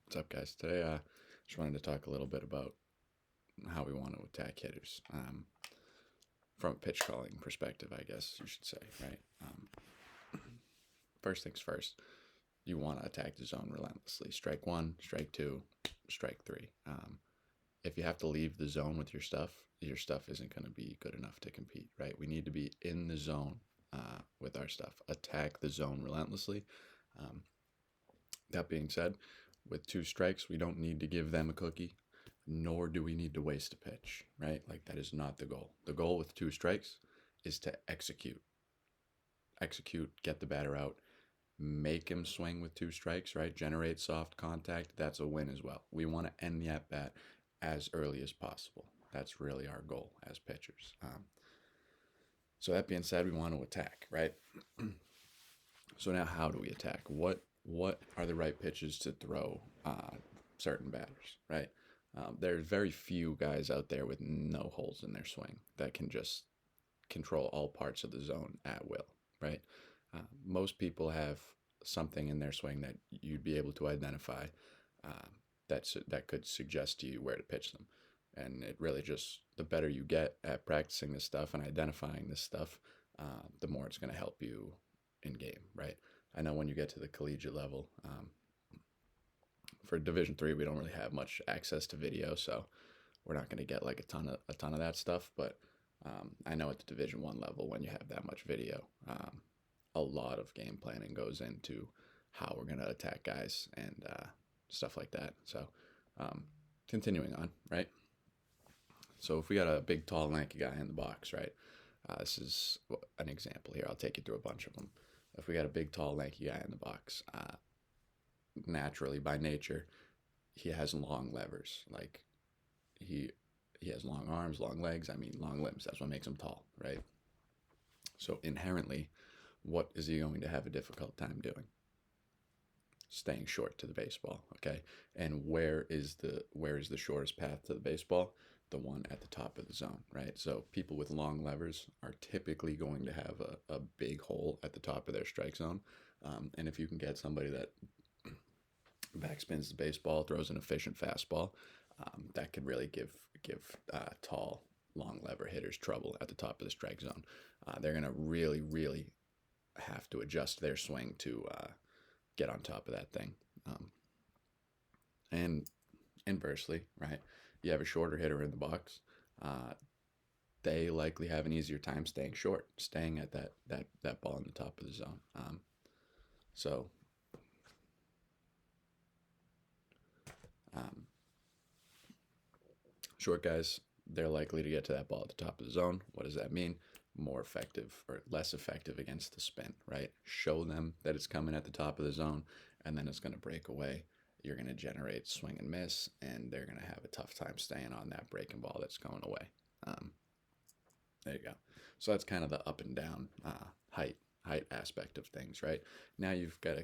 What's up, guys? Today, just wanted to talk a little bit about how we want to attack hitters from a pitch calling perspective, I guess you should say, right? First things first, you want to attack the zone relentlessly. Strike one, strike two, strike three. If you have to leave the zone with your stuff isn't going to be good enough to compete, right? We need to be in the zone with our stuff. Attack the zone relentlessly. Um, that being said, with two strikes, we don't need to give them a cookie, nor do we need to waste a pitch, right? Like, that is not the goal. The goal with two strikes is to execute. Execute, get the batter out, make him swing with two strikes, right? Generate soft contact. That's a win as well. We want to end the at bat as early as possible. That's really our goal as pitchers. So that being said, we want to attack, right? So now, how do we attack? What are the right pitches to throw certain batters, right? There's very few guys out there with no holes in their swing that can just control all parts of the zone at will, right? Most people have something in their swing that you'd be able to identify that could suggest to you where to pitch them. And it really just, the better you get at practicing this stuff and identifying this stuff, the more it's going to help you in game, right? I know when you get to the collegiate level, for Division 3, we don't really have much access to video, so we're not going to get like a ton of that stuff. But I know at the Division 1 level, when you have that much video, a lot of game planning goes into how we're going to attack guys and stuff like that. So continuing on, right? So if we got a big, tall, lanky guy in the box, right? This is an example here. I'll take you through a bunch of them. If we got a big, tall, lanky guy in the box, naturally, by nature, he has long levers. Like, he has long arms, long legs. I mean, long limbs. That's what makes him tall, right? So inherently, what is he going to have a difficult time doing? Staying short to the baseball, okay? And where is the shortest path to the baseball? The one at the top of the zone, right? So people with long levers are typically going to have a big hole at the top of their strike zone. And if you can get somebody that backspins the baseball, throws an efficient fastball, that could really give tall, long lever hitters trouble at the top of the strike zone. They're gonna really, really have to adjust their swing to get on top of that thing. And inversely, right? You have a shorter hitter in the box. They likely have an easier time staying short, staying at that ball in the top of the zone. So um, short guys, they're likely to get to that ball at the top of the zone. What does that mean? More effective or less effective against the spin, right? Show them that it's coming at the top of the zone, and then it's going to break away. You're going to generate swing and miss, and they're going to have a tough time staying on that breaking ball that's going away. There you go. So that's kind of the up and down height aspect of things, right? Now you've got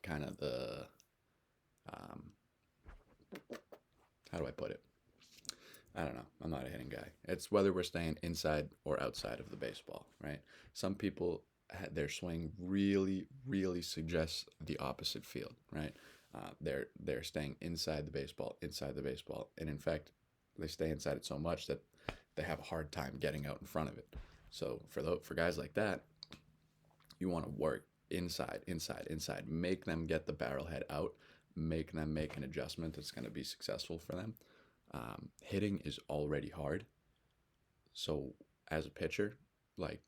kind of the um, how do I put it? I don't know. I'm not a hitting guy. It's whether we're staying inside or outside of the baseball, right? Some people, their swing really, really suggests the opposite field, right? They're staying inside the baseball, and in fact, they stay inside it so much that they have a hard time getting out in front of it. So for guys like that, you want to work inside, inside, inside. Make them get the barrel head out. Make them make an adjustment that's going to be successful for them. Hitting is already hard. So as a pitcher, like,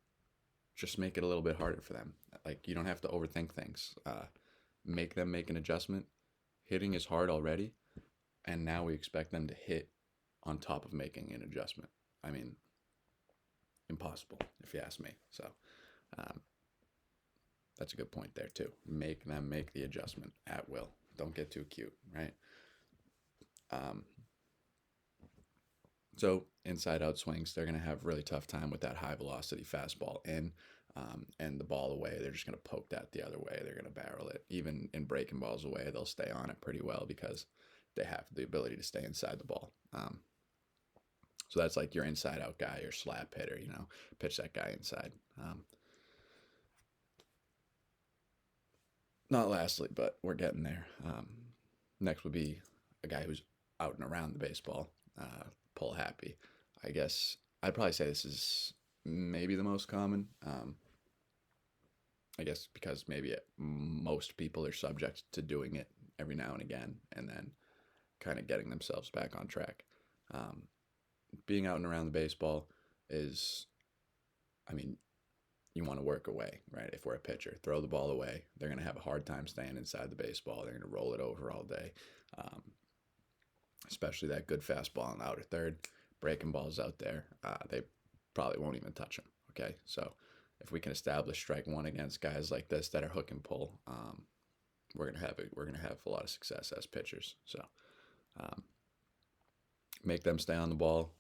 just make it a little bit harder for them. Like, you don't have to overthink things. Make them make an adjustment. Hitting is hard already, and now we expect them to hit on top of making an adjustment. I mean, impossible, if you ask me. So um, that's a good point there too. Make them make the adjustment at will. Don't get too cute, right? Um, So inside out swings, they're going to have a really tough time with that high velocity fastball in, and the ball away. They're just going to poke that the other way. They're going to barrel it. Even in breaking balls away, they'll stay on it pretty well because they have the ability to stay inside the ball. So that's like your inside out guy, your slap hitter, pitch that guy inside. Not lastly, but we're getting there. Next would be a guy who's out and around the baseball, pull happy. I guess I'd probably say this is maybe the most common. I guess because maybe most people are subject to doing it every now and again, and then kind of getting themselves back on track. Um, Being out and around the baseball is, I mean, you want to work away, right? If we're a pitcher, throw the ball away. They're going to have a hard time staying inside the baseball. They're going to roll it over all day, um, especially that good fastball in the outer third. Breaking balls out there, they probably won't even touch them. Okay, so if we can establish strike one against guys like this that are hook and pull, we're gonna have a lot of success as pitchers. So um, make them stay on the ball,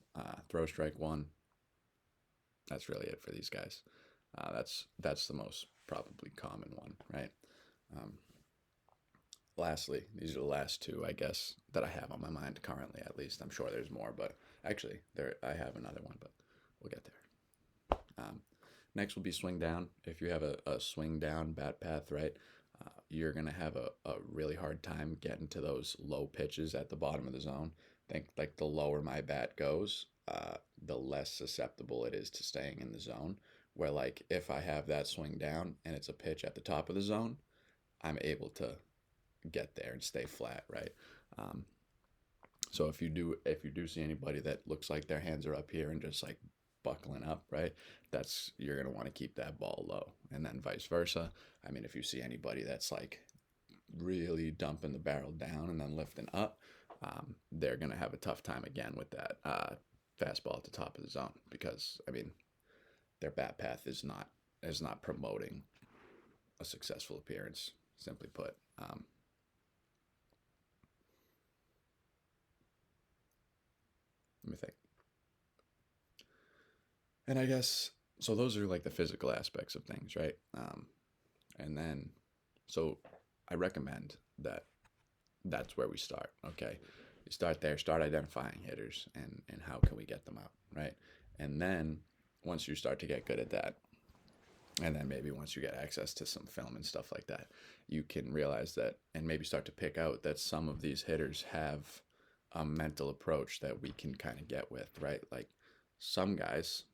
throw strike one. That's really it for these guys. That's the most probably common one, right? Um, Lastly, these are the last two, I guess, that I have on my mind currently. At least I'm sure there's more, but actually, there I have another one, but we'll get there. Next will be swing down. If you have a swing down bat path, right, you're gonna have a really hard time getting to those low pitches at the bottom of the zone. I think like the lower my bat goes, the less susceptible it is to staying in the zone. Where like if I have that swing down and it's a pitch at the top of the zone, I'm able to get there and stay flat, right? Um, so if you do see anybody that looks like their hands are up here and just like buckling up, right? That's you're gonna want to keep that ball low, and then vice versa. I mean, if you see anybody that's like really dumping the barrel down and then lifting up, they're gonna have a tough time again with that fastball at the top of the zone because I mean their bat path is not promoting a successful appearance. Simply put. Let me think. And I guess so. Those are like the physical aspects of things, right? And then, so I recommend that that's where we start. Okay, you start there. Start identifying hitters and how can we get them out, right? And then once you start to get good at that, and then maybe once you get access to some film and stuff like that, you can realize that and maybe start to pick out that some of these hitters have a mental approach that we can kind of get with, right? Like some guys,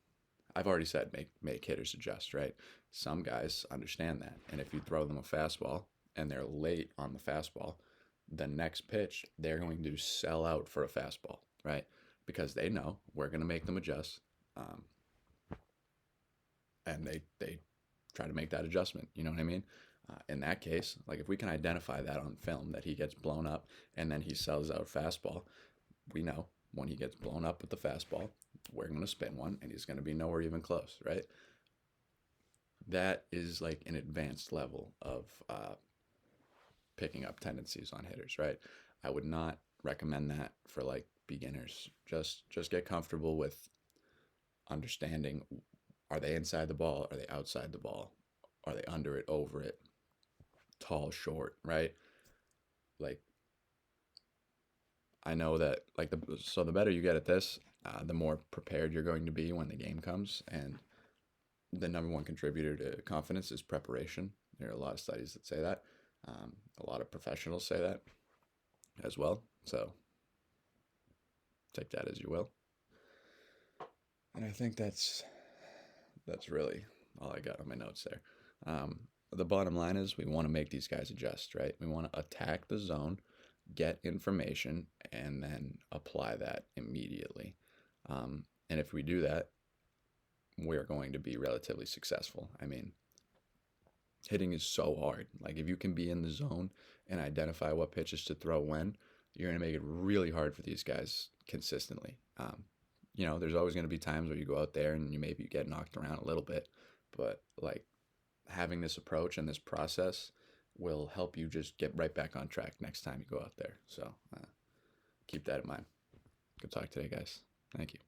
I've already said make hitters adjust, right? Some guys understand that, and if you throw them a fastball and they're late on the fastball, the next pitch they're going to sell out for a fastball, right? Because they know we're going to make them adjust, um, and they try to make that adjustment. You know what I mean? In that case, like if we can identify that on film that he gets blown up and then he sells out fastball, we know when he gets blown up with the fastball, we're going to spin one and he's going to be nowhere even close, right? That is like an advanced level of picking up tendencies on hitters, right? I would not recommend that for like beginners. Just get comfortable with understanding, are they inside the ball? Are they outside the ball? Are they under it, over it, tall, short, right? Like I know that like the better you get at this, the more prepared you're going to be when the game comes. And the number one contributor to confidence is preparation. There are a lot of studies that say that. A lot of professionals say that as well. So take that as you will. And I think that's really all I got on my notes there. The bottom line is we want to make these guys adjust, right? We want to attack the zone, get information, and then apply that immediately. And if we do that, we're going to be relatively successful. I mean, hitting is so hard. Like if you can be in the zone and identify what pitches to throw when, you're going to make it really hard for these guys consistently. There's always going to be times where you go out there and you maybe get knocked around a little bit, but like having this approach and this process will help you just get right back on track next time you go out there. So keep that in mind. Good talk today, guys. Thank you.